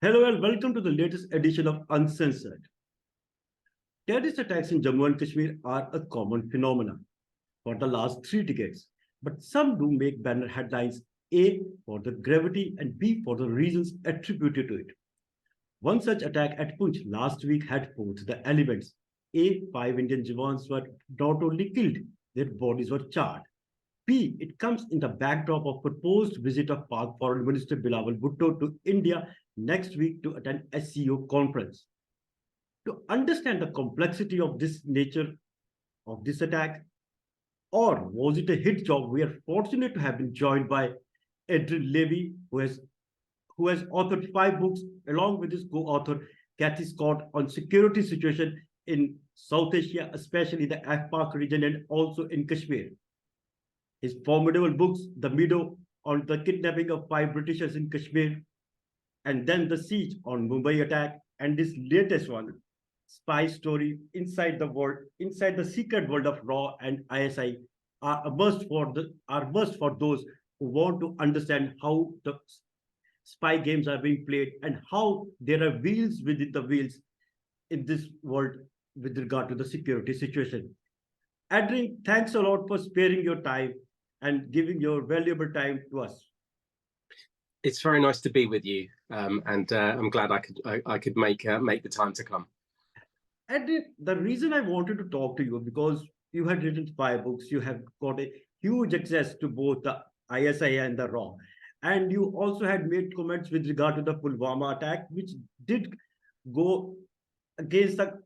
Hello and welcome to the latest edition of Uncensored. Terrorist attacks in Jammu and Kashmir are a common phenomenon for the last 3 decades, but some do make banner headlines A for the gravity and B for the reasons attributed to it. One such attack at Poonch last week had both the elements. A, 5 Indian jawans were not only killed, their bodies were charred. B, it comes in the backdrop of proposed visit of Pak Foreign Minister Bilawal Bhutto to India next week to attend SCO conference. To understand the complexity of this nature of this attack, or was it a hit job, we are fortunate to have been joined by Adrian Levy, who has authored 5 books along with his co-author Cathy Scott on security situation in South Asia, especially the AFPAC region and also in Kashmir. His formidable books, The Meadow on the kidnapping of 5 Britishers in Kashmir, and then The Siege on Mumbai attack, and this latest one, Spy Story Inside the Secret World of RAW and ISI, are a must for those who want to understand how the spy games are being played and how there are wheels within the wheels in this world with regard to the security situation. Adrian, thanks a lot for sparing your time and giving your valuable time to us. It's very nice to be with you, and I'm glad I could make the time to come. And the reason I wanted to talk to you because you had written 5 books, you have got a huge access to both the ISI and the RAW, and you also had made comments with regard to the Pulwama attack, which did go against the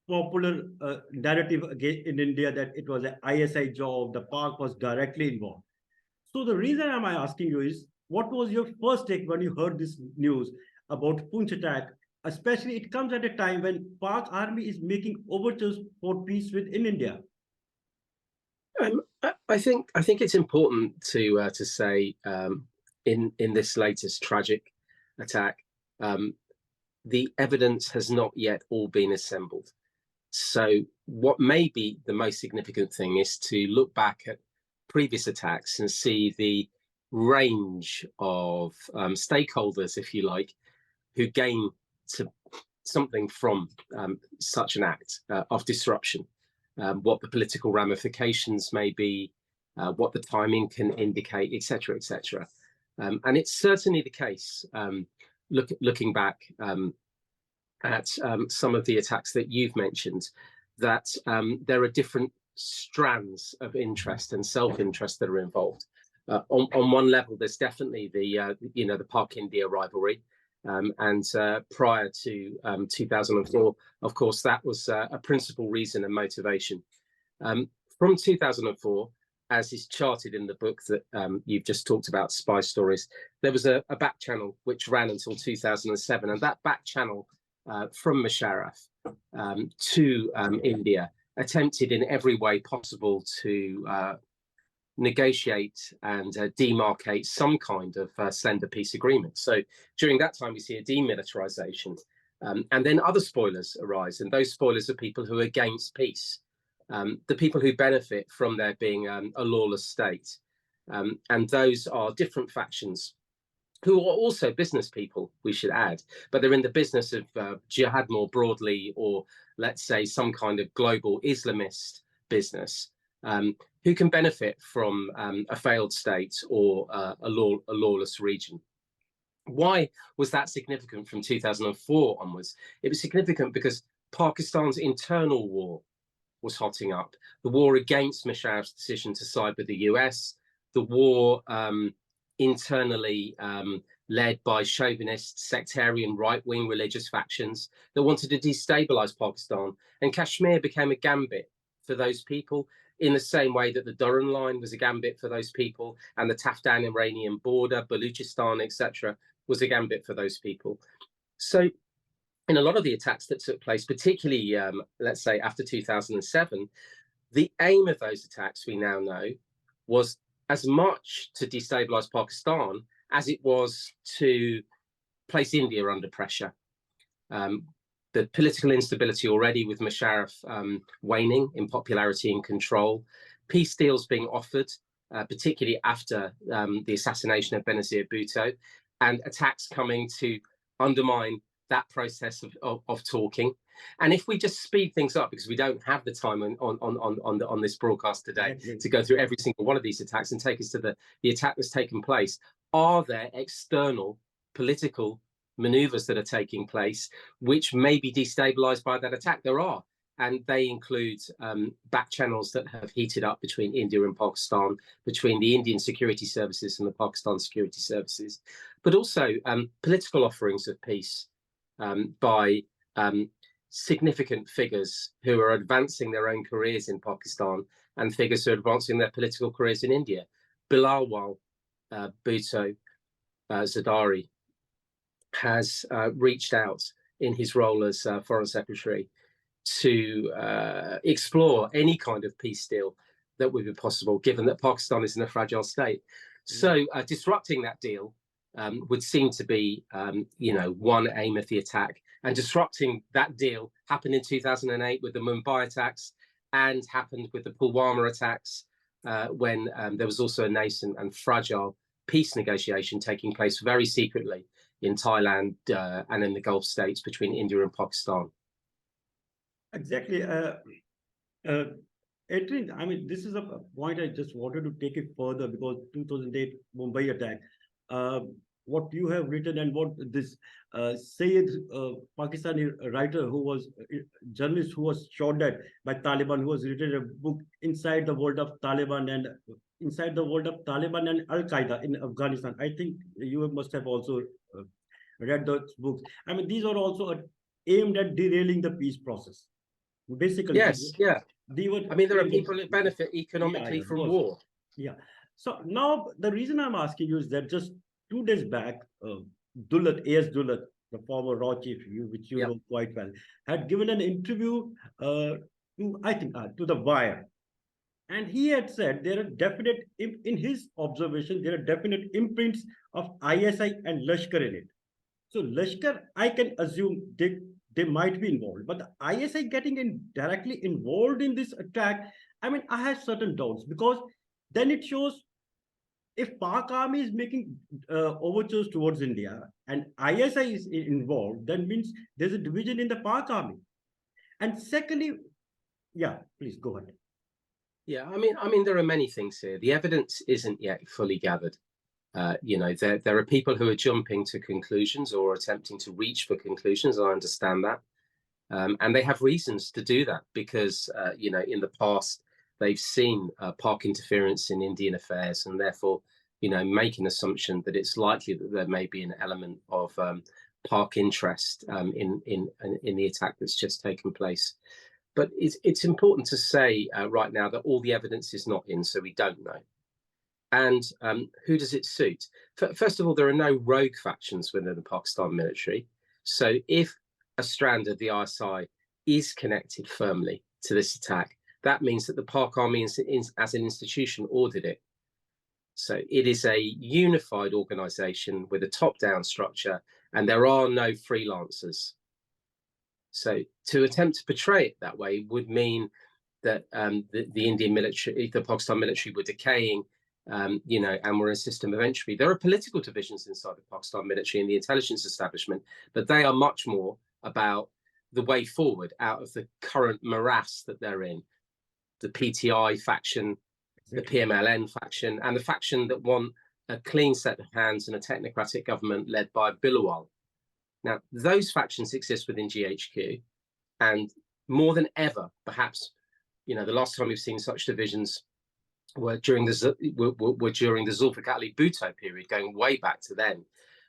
popular narrative in India that it was an ISI job, the Pak was directly involved. So the reason I'm asking you is, what was your first take when you heard this news about Poonch attack? Especially, it comes at a time when Pak army is making overtures for peace within India. I think it's important to say in this latest tragic attack, the evidence has not yet all been assembled. So what may be the most significant thing is to look back at previous attacks and see the range of stakeholders, if you like, who gain something from such an act of disruption, what the political ramifications may be, what the timing can indicate, etc., etc. And it's certainly the case, looking back at some of the attacks that you've mentioned, that there are different strands of interest and self-interest that are involved. On one level, there's definitely the Pak-India rivalry, and prior to 2004, of course, that was a principal reason and motivation. From 2004, as is charted in the book that you've just talked about, Spy Stories, there was a back channel which ran until 2007, and that back channel from Musharraf to India attempted in every way possible to negotiate and demarcate some kind of slender peace agreement. So during that time, we see a demilitarization, and then other spoilers arise, and those spoilers are people who are against peace, the people who benefit from there being a lawless state, and those are different factions who are also business people, we should add, but they're in the business of jihad more broadly, or let's say some kind of global Islamist business, who can benefit from a failed state or a lawless region. Why was that significant from 2004 onwards? It was significant because Pakistan's internal war was hotting up. The war against Musharraf's decision to side with the US, the war internally led by chauvinist, sectarian, right-wing religious factions that wanted to destabilize Pakistan. And Kashmir became a gambit for those people, in the same way that the Durran line was a gambit for those people, and the Afghan-Iranian border, Baluchistan, etc., was a gambit for those people. So in a lot of the attacks that took place, particularly, let's say, after 2007, the aim of those attacks, we now know, was as much to destabilize Pakistan as it was to place India under pressure. The political instability already with Musharraf waning in popularity and control, peace deals being offered, particularly after the assassination of Benazir Bhutto, and attacks coming to undermine that process of talking. And if we just speed things up, because we don't have the time on this broadcast today to go through every single one of these attacks and take us to the attack that's taken place, are there external political maneuvers that are taking place which may be destabilized by that attack? There are. And they include back channels that have heated up between India and Pakistan, between the Indian security services and the Pakistan security services, but also political offerings of peace by significant figures who are advancing their own careers in Pakistan and figures who are advancing their political careers in India. Bilawal Bhutto Zardari has reached out in his role as Foreign Secretary to explore any kind of peace deal that would be possible, given that Pakistan is in a fragile state. So disrupting that deal would seem to be, one aim of the attack. And disrupting that deal happened in 2008 with the Mumbai attacks, and happened with the Pulwama attacks, when there was also a nascent and fragile peace negotiation taking place very secretly in Thailand and in the Gulf states between India and Pakistan. Exactly. Adrian, I mean, this is a point I just wanted to take it further, because 2008 Mumbai attack, what you have written and what this Syed Pakistani writer who was journalist who was shot dead by Taliban, who was written a book Inside the World of Taliban and Inside the World of Taliban and Al-Qaeda in Afghanistan. I think you must have also read those books. I mean, these are also aimed at derailing the peace process. Basically, yes, yeah. I mean, there are people that benefit economically from war. Yeah. So now the reason I'm asking you is that just 2 days back, Dulat, A.S. Dulat, the former RAW chief, which you know quite well, had given an interview to the Wire. And he had said there are definite, in his observation, there are definite imprints of ISI and Lashkar in it. So Lashkar, I can assume they might be involved, but the ISI getting directly involved in this attack, I mean, I have certain doubts, because then it shows if Pak army is making overtures towards India and ISI is involved, then means there's a division in the Pak army. And secondly, yeah, please go ahead. Yeah, I mean, there are many things here. The evidence isn't yet fully gathered. There are people who are jumping to conclusions or attempting to reach for conclusions. I understand that. And they have reasons to do that, because, in the past, they've seen Pak interference in Indian affairs, and therefore, make an assumption that it's likely that there may be an element of Pak interest in the attack that's just taken place. But it's important to say right now that all the evidence is not in, so we don't know. And who does it suit? First of all, there are no rogue factions within the Pakistan military. So if a strand of the ISI is connected firmly to this attack, that means that the Pak army as an institution ordered it. So it is a unified organization with a top-down structure, and there are no freelancers. So to attempt to portray it that way would mean that the Indian military, the Pakistan military, were decaying, and we're in a system of entropy. There are political divisions inside the Pakistan military and the intelligence establishment, but they are much more about the way forward out of the current morass that they're in. The PTI faction, the PMLN faction, and the faction that want a clean set of hands and a technocratic government led by Bilawal. Now, those factions exist within GHQ, and more than ever, perhaps, the last time we've seen such divisions were during the Zulfikar Ali Bhutto period, going way back to then.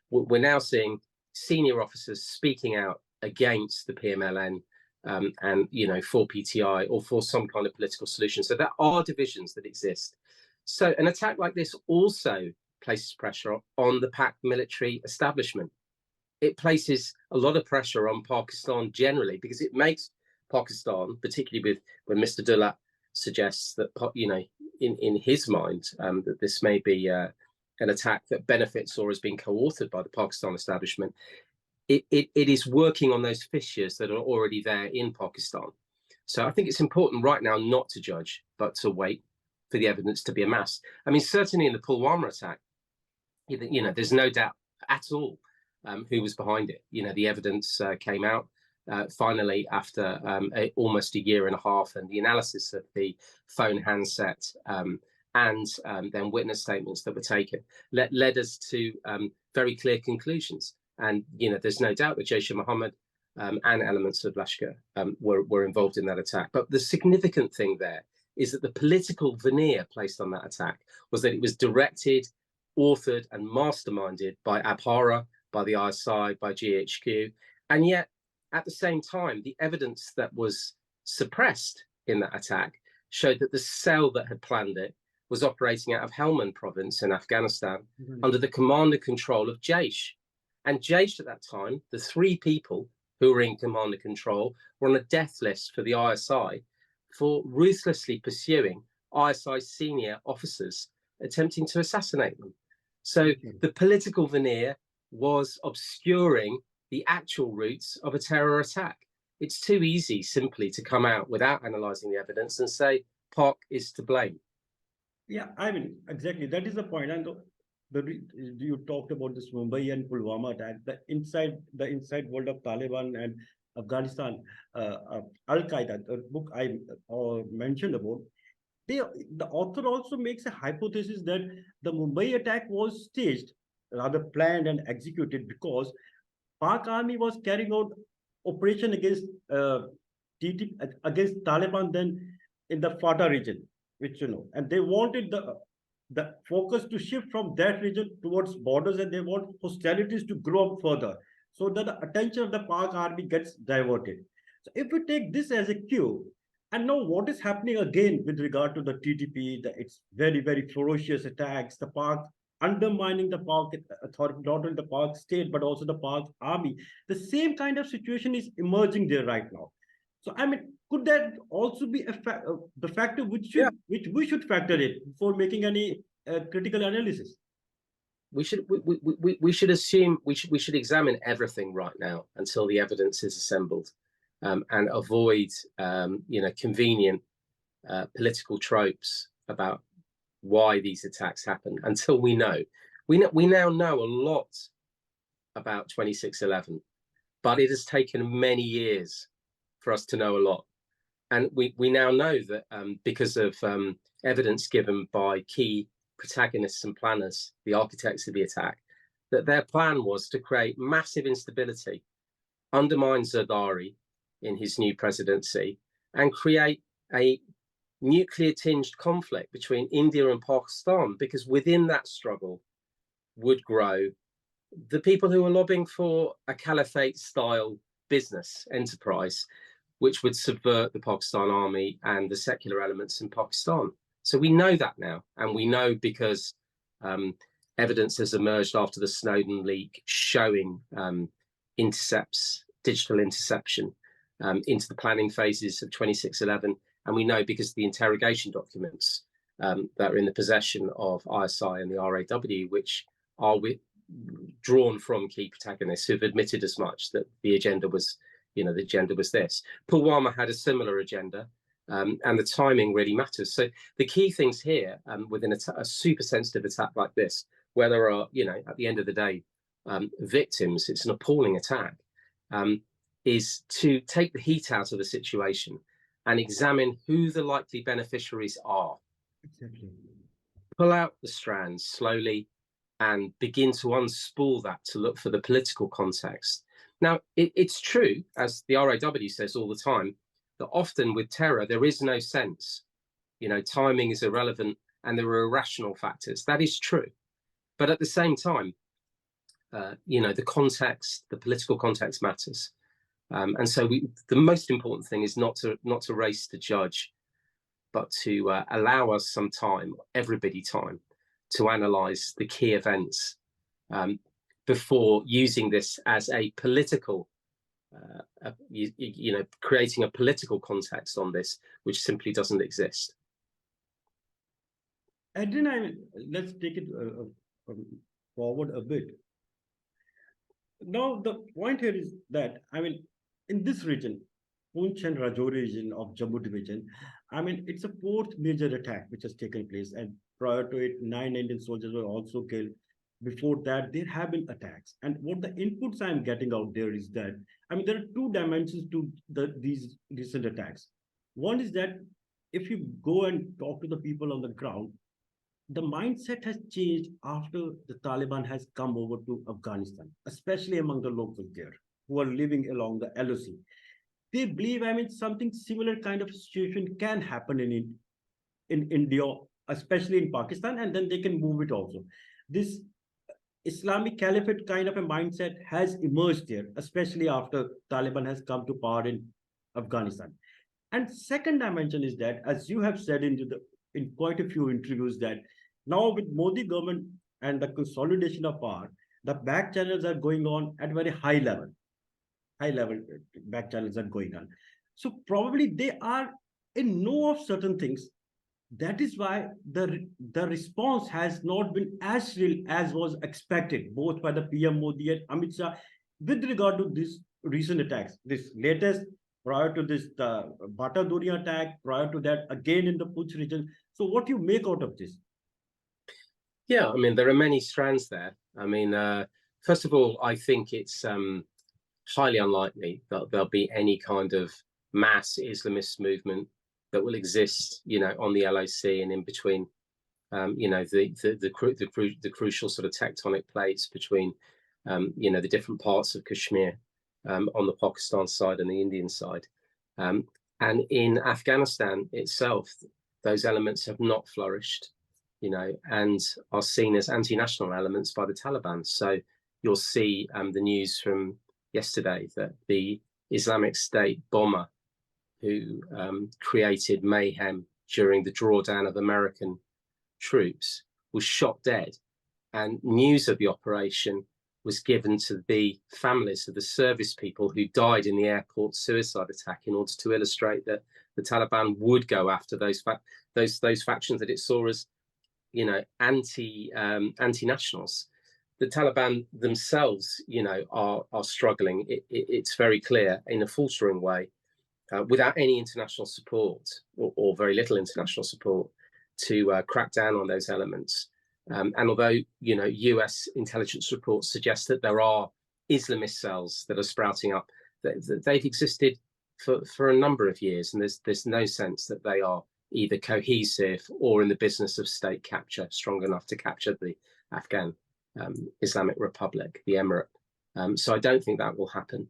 We're now seeing senior officers speaking out against the PMLN and for PTI or for some kind of political solution. So there are divisions that exist. So an attack like this also places pressure on the Pak military establishment. It places a lot of pressure on Pakistan generally, because it makes Pakistan, particularly when Mr. Dulat suggests that, in his mind, that this may be an attack that benefits or has been co-authored by the Pakistan establishment. It is working on those fissures that are already there in Pakistan. So I think it's important right now not to judge, but to wait for the evidence to be amassed. I mean, certainly in the Pulwama attack, there's no doubt at all who was behind it. The evidence came out finally after almost a year and a half, and the analysis of the phone handset and then witness statements that were taken led us to very clear conclusions. And there's no doubt that Jaish-e-Mohammed and elements of Lashkar were involved in that attack. But the significant thing there is that the political veneer placed on that attack was that it was directed, authored, and masterminded by Abhara, by the ISI, by GHQ. And yet, at the same time, the evidence that was suppressed in that attack showed that the cell that had planned it was operating out of Helmand province in Afghanistan under the command and control of Jaish. And Jaish at that time, the 3 people who were in command and control, were on a death list for the ISI for ruthlessly pursuing ISI senior officers attempting to assassinate them. So the political veneer was obscuring the actual roots of a terror attack. It's too easy simply to come out without analysing the evidence and say Pak is to blame. Yeah, I mean, exactly. That is the point. And you talked about this Mumbai and Pulwama attack. The inside world of Taliban and Afghanistan, Al-Qaeda, the book I mentioned about, the author also makes a hypothesis that the Mumbai attack was staged, rather planned and executed, because Pak army was carrying out operation against against Taliban then in the FATA region, which and they wanted the focus to shift from that region towards borders, and they want hostilities to grow up further, so that the attention of the Pak army gets diverted. So if we take this as a cue, and now what is happening again with regard to the TTP, its very, very ferocious attacks, the Pak undermining the Pak authority, not only the Pak state, but also the Pak army. The same kind of situation is emerging there right now. So, I mean, could that also be the factor which we should factor in before making any critical analysis? We should assume we should examine everything right now until the evidence is assembled, and avoid convenient political tropes about why these attacks happen until we know. We now know a lot about 26/11, but it has taken many years for us to know a lot. And we now know that because of evidence given by key protagonists and planners, the architects of the attack, that their plan was to create massive instability, undermine Zardari in his new presidency, and create a nuclear-tinged conflict between India and Pakistan, because within that struggle would grow the people who are lobbying for a caliphate-style business enterprise, which would subvert the Pakistan army and the secular elements in Pakistan. So we know that now, and we know because evidence has emerged after the Snowden leak showing digital interception into the planning phases of 26/11, and we know because the interrogation documents that are in the possession of ISI and the RAW, which are drawn from key protagonists who've admitted as much, that the agenda was, the agenda was this. Pulwama had a similar agenda, and the timing really matters. So the key things here, within a super sensitive attack like this, where there are, at the end of the day, victims, it's an appalling attack, is to take the heat out of the situation and examine who the likely beneficiaries are. Exactly. Pull out the strands slowly and begin to unspool that to look for the political context. Now, it's true, as the RAW says all the time, that often with terror, there is no sense. Timing is irrelevant and there are irrational factors. That is true. But at the same time, the context, the political context matters. And so the most important thing is not to race to judge, but to allow us some time, everybody time, to analyse the key events before using this as a political, creating a political context on this, which simply doesn't exist. Adrian, let's take it forward a bit. Now, the point here is that, in this region, Poonch and Rajouri region of Jammu division, it's a 4th major attack which has taken place, and prior to it, 9 Indian soldiers were also killed. before that, there have been attacks. And what the inputs I'm getting out there is that, I mean, there are two dimensions to these recent attacks. One is that if you go and talk to the people on the ground, the mindset has changed after the Taliban has come over to Afghanistan, especially among the locals there who are living along the LOC. They believe, I mean, something similar kind of situation can happen in India, especially in Pakistan, and then they can move it also. This Islamic Caliphate kind of a mindset has emerged there, especially after Taliban has come to power in Afghanistan. And second dimension is that, as you have said in quite a few interviews, that now with Modi government and the consolidation of power, the back channels are going on at very high level back channels are going on. So probably they are in know of certain things. That is why the response has not been as real as was expected, both by the PM Modi and Amit Shah, with regard to these recent attacks. This latest, prior to this, the Bata Duria attack, prior to that, again in the Poonch region. So, what do you make out of this? Yeah, I mean, there are many strands there. I mean, first of all, I think it's highly unlikely that there'll be any kind of mass Islamist movement that will exist, on the LOC and in between, the crucial sort of tectonic plates between, the different parts of Kashmir on the Pakistan side and the Indian side. And in Afghanistan itself, those elements have not flourished, and are seen as anti-national elements by the Taliban. So you'll see the news from yesterday that the Islamic State bomber who created mayhem during the drawdown of American troops was shot dead, and news of the operation was given to the families of the service people who died in the airport suicide attack, in order to illustrate that the Taliban would go after those factions that it saw as, anti-nationals. The Taliban themselves, are struggling. It's very clear, in a faltering way, without any international support, or very little international support, to crack down on those elements. And although, US intelligence reports suggest that there are Islamist cells that are sprouting up, they've existed for a number of years, and there's no sense that they are either cohesive or in the business of state capture, strong enough to capture the Afghan Islamic Republic, the Emirate. So I don't think that will happen.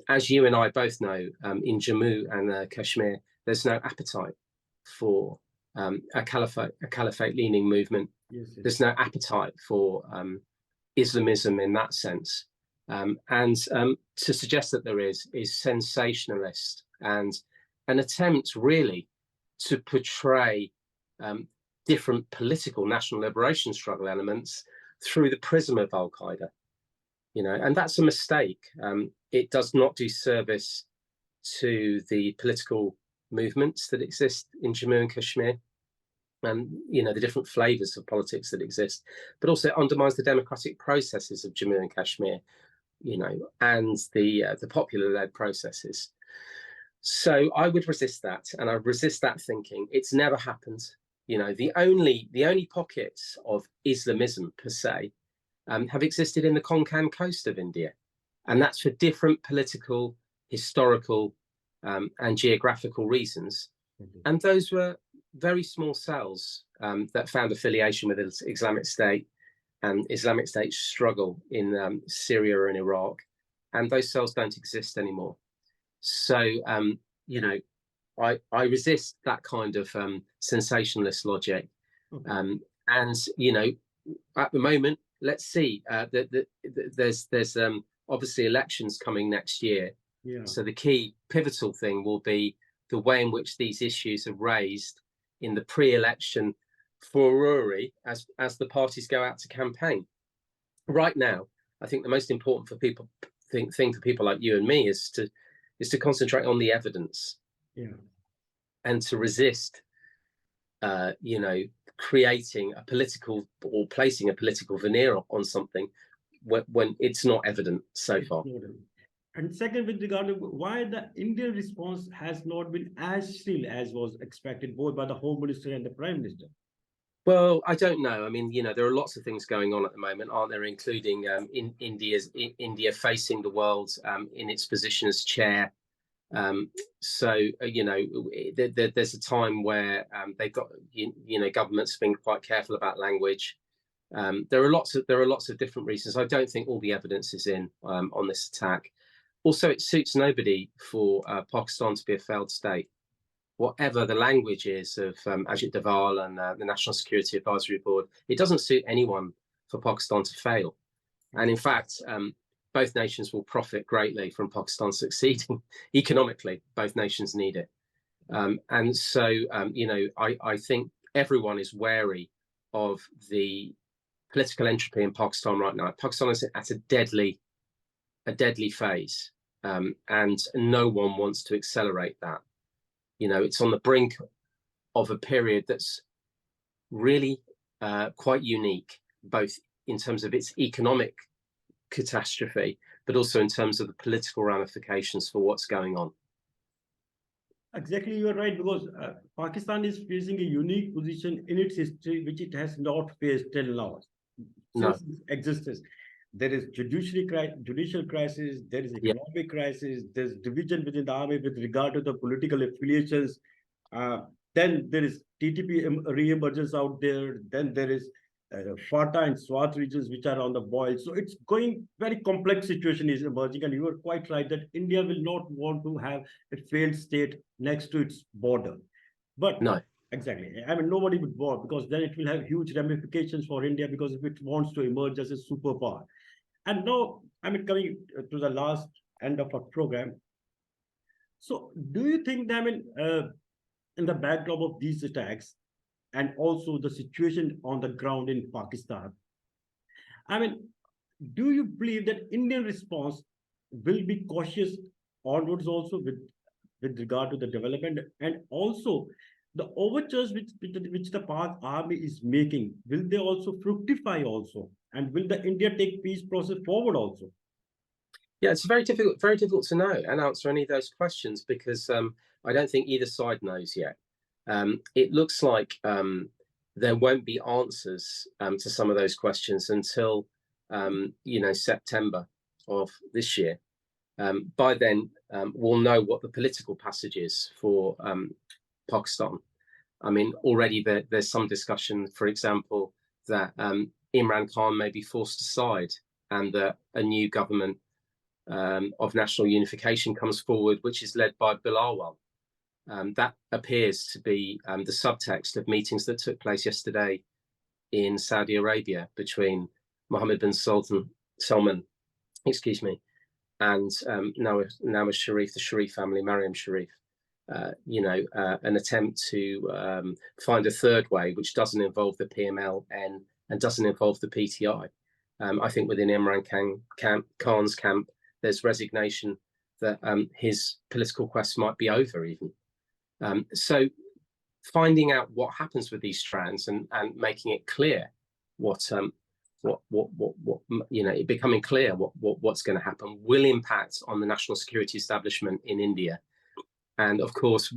As you and I both know, in Jammu and Kashmir, there's no appetite for a caliphate-leaning movement. Yes, yes. There's no appetite for Islamism in that sense. And to suggest that there is sensationalist, and an attempt really to portray different political national liberation struggle elements through the prism of Al-Qaeda. And that's a mistake. It does not do service to the political movements that exist in Jammu and Kashmir, and the different flavors of politics that exist, but also it undermines the democratic processes of Jammu and Kashmir, and the popular-led processes. So I would resist that, and I resist that thinking. It's never happened. The only pockets of Islamism per se have existed in the Konkan coast of India, and that's for different political, historical, and geographical reasons. Mm-hmm. And those were very small cells that found affiliation with Islamic State and Islamic State's struggle in Syria and Iraq, and those cells don't exist anymore. So, I resist that kind of sensationalist logic. Mm-hmm. And, at the moment, let's see, there's obviously elections coming next year. Yeah. So the key pivotal thing will be the way in which these issues are raised in the pre-election furore as the parties go out to campaign. Right now, I think the most important thing for people like you and me is to concentrate on the evidence. Yeah. And to resist, creating a political or placing a political veneer on something when it's not evident so far. And second, with regard to why the Indian response has not been as real as was expected, both by the Home Minister and the Prime Minister. Well, I don't know. I mean, there are lots of things going on at the moment, aren't there? Including India facing the world in its position as chair. There's a time where they've got governments being quite careful about language. There are lots of different reasons. I don't think all the evidence is in on this attack. Also, it suits nobody for Pakistan to be a failed state. Whatever the language is of Ajit Doval and the National Security Advisory Board, it doesn't suit anyone for Pakistan to fail. And in fact, both nations will profit greatly from Pakistan succeeding economically. Both nations need it. I think everyone is wary of the political entropy in Pakistan right now. Pakistan is at a deadly phase, and no one wants to accelerate that. It's on the brink of a period that's really quite unique, both in terms of its economic catastrophe, but also in terms of the political ramifications for what's going on. Exactly, you're right, because Pakistan is facing a unique position in its history, which it has not faced till now. Since its existence, there is judicial crisis, there is economic crisis, there's division within the army with regard to the political affiliations. Then there is TTP re-emergence out there. Then there is FATA and SWAT regions which are on the boil. So it's going very complex situation is emerging, and you are quite right that India will not want to have a failed state next to its border. But no, exactly. I mean, nobody would want, because then it will have huge ramifications for India, because if it wants to emerge as a superpower. And now, I mean, coming to the last end of our program. So do you think that, in the backdrop of these attacks and also the situation on the ground in Pakistan, do you believe that Indian response will be cautious onwards also with regard to the development, and also the overtures which the Pak army is making, will they also fructify also? And will the India take peace process forward also? Yeah, it's very difficult to know and answer any of those questions, because I don't think either side knows yet. It looks like there won't be answers to some of those questions until September of this year. By then, we'll know what the political passage is for Pakistan. I mean, already there's some discussion, for example, that Imran Khan may be forced aside, and that a new government of national unification comes forward, which is led by Bilawal. That appears to be the subtext of meetings that took place yesterday in Saudi Arabia between Mohammed bin Salman, and Nawaz Sharif, the Sharif family, Mariam Sharif. An attempt to find a third way, which doesn't involve the PMLN and doesn't involve the PTI. I think within Imran Khan's camp, there's resignation that his political quest might be over even. So finding out what happens with these strands and making it clear becoming clear what's going to happen will impact on the national security establishment in India. And of course,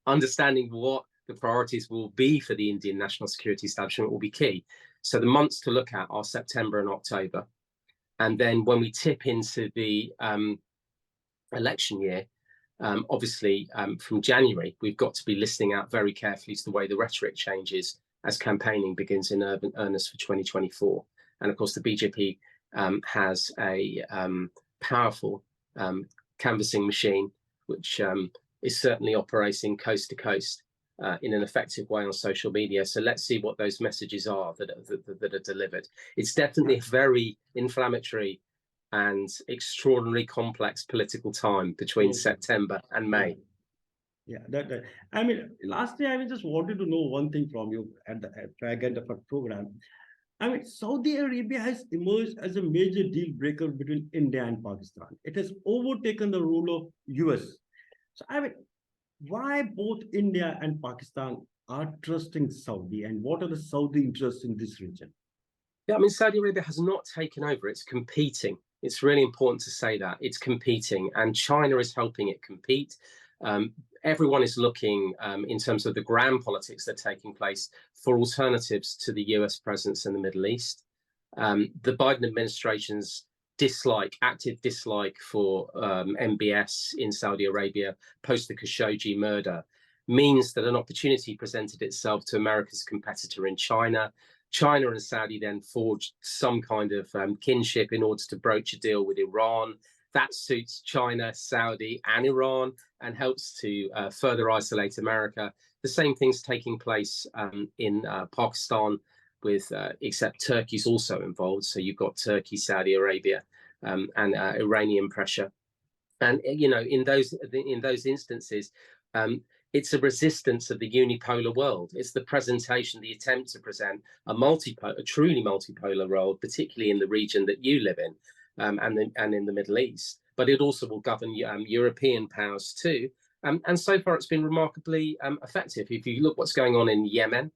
understanding what the priorities will be for the Indian national security establishment will be key. So the months to look at are September and October. And then when we tip into the election year, obviously from January, we've got to be listening out very carefully to the way the rhetoric changes as campaigning begins in earnest for 2024. And of course, the BJP has a powerful canvassing machine, which is certainly operating coast to coast in an effective way on social media. So let's see what those messages are that are delivered. It's definitely a very inflammatory and extraordinarily complex political time between September and May. Yeah, lastly, I just wanted to know one thing from you at the fag end of our program. Saudi Arabia has emerged as a major deal breaker between India and Pakistan. It has overtaken the role of US. So, why both India and Pakistan are trusting Saudi, and what are the Saudi interests in this region? Yeah, Saudi Arabia has not taken over. It's competing. It's really important to say that. It's competing, and China is helping it compete. Everyone is looking, in terms of the grand politics that are taking place, for alternatives to the US presence in the Middle East. The Biden administration's active dislike for MBS in Saudi Arabia post the Khashoggi murder means that an opportunity presented itself to America's competitor in China. China and Saudi then forged some kind of kinship in order to broach a deal with Iran. That suits China, Saudi, and Iran, and helps to further isolate America. The same thing's taking place in Pakistan, with except Turkey's also involved. So you've got Turkey, Saudi Arabia, and Iranian pressure. And in those instances, it's a resistance of the unipolar world. It's the presentation, the attempt to present a truly multipolar world, particularly in the region that you live in, and in the Middle East. But it also will govern European powers too. And so far, it's been remarkably effective. If you look what's going on in Yemen,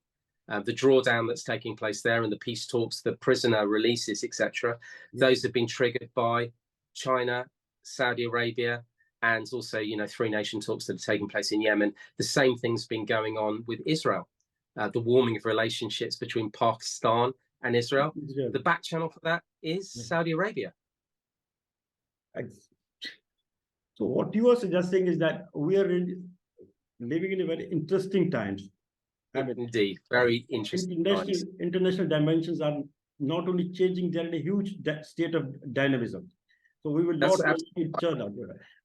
the drawdown that's taking place there, and the peace talks, the prisoner releases, etc., those have been triggered by China, Saudi Arabia, and also, 3-nation talks that are taking place in Yemen. The same thing's been going on with Israel, the warming of relationships between Pakistan and Israel. The back channel for that is Saudi Arabia. So what you are suggesting is that we are living in a very interesting times. Indeed, very interesting times. International dimensions are not only changing, they're in a huge state of dynamism. So we will not each other,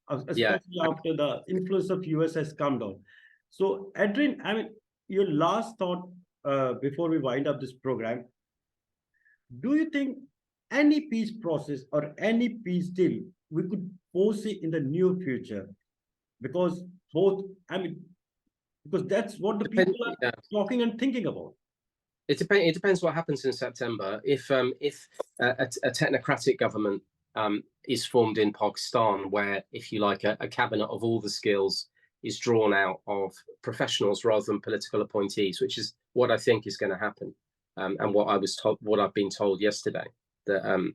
especially after the influence of US has come down. So Adrian, your last thought before we wind up this program, do you think any peace process or any peace deal we could foresee in the near future? Because because that's what the people are talking and thinking about. It depends what happens in September. If a technocratic government is formed in Pakistan, where, if you like, a cabinet of all the skills is drawn out of professionals rather than political appointees, which is what I think is going to happen, and what I've been told yesterday, that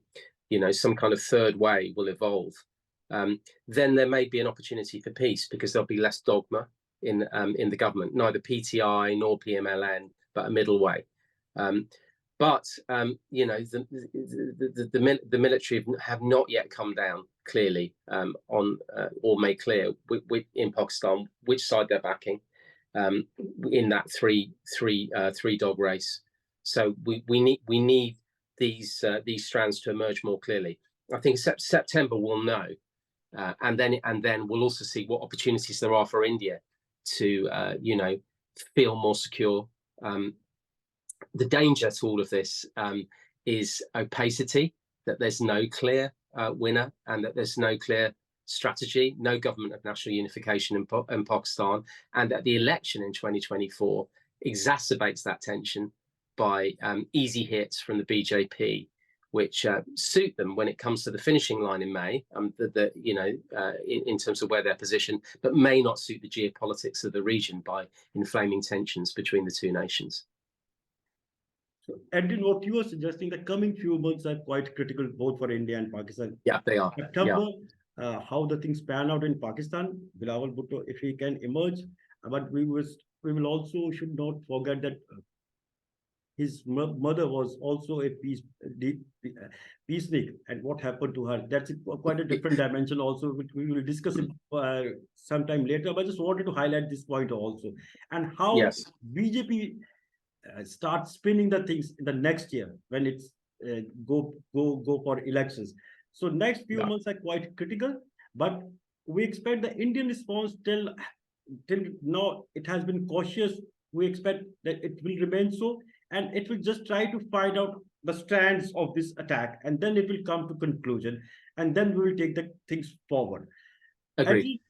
some kind of third way will evolve. Then there may be an opportunity for peace, because there'll be less dogma in the government, neither PTI nor PMLN, but a middle way. But the military have not yet come down clearly on or made clear in Pakistan which side they're backing in that three dog race. So we need these strands to emerge more clearly. I think September we'll know, and then we'll also see what opportunities there are for India to feel more secure. The danger to all of this is opacity, that there's no clear winner, and that there's no clear strategy, no government of national unification in Pakistan, and that the election in 2024 exacerbates that tension by easy hits from the BJP, which suit them when it comes to the finishing line in May, in terms of where they're positioned, but may not suit the geopolitics of the region by inflaming tensions between the two nations. So, Adrian, what you are suggesting, the coming few months are quite critical both for India and Pakistan. Yeah, they are. September, how the things pan out in Pakistan, Bilawal Bhutto, if he can emerge, but we will also should not forget that his mother was also a peacenik, and what happened to her, that's quite a different dimension also, which we will discuss it sometime later. But I just wanted to highlight this point also, and how BJP start spinning the things in the next year when it's go for elections. So next few months are quite critical, but we expect the Indian response till now, it has been cautious. We expect that it will remain so, and it will just try to find out the strands of this attack, and then it will come to conclusion, and then we will take the things forward. Agreed.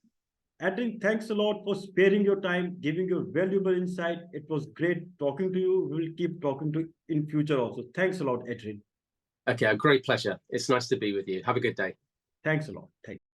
Adrian, thanks a lot for sparing your time, giving your valuable insight. It was great talking to you. We will keep talking to you in future also. Thanks a lot, Adrian. Okay, a great pleasure. It's nice to be with you. Have a good day. Thanks a lot. Thank you.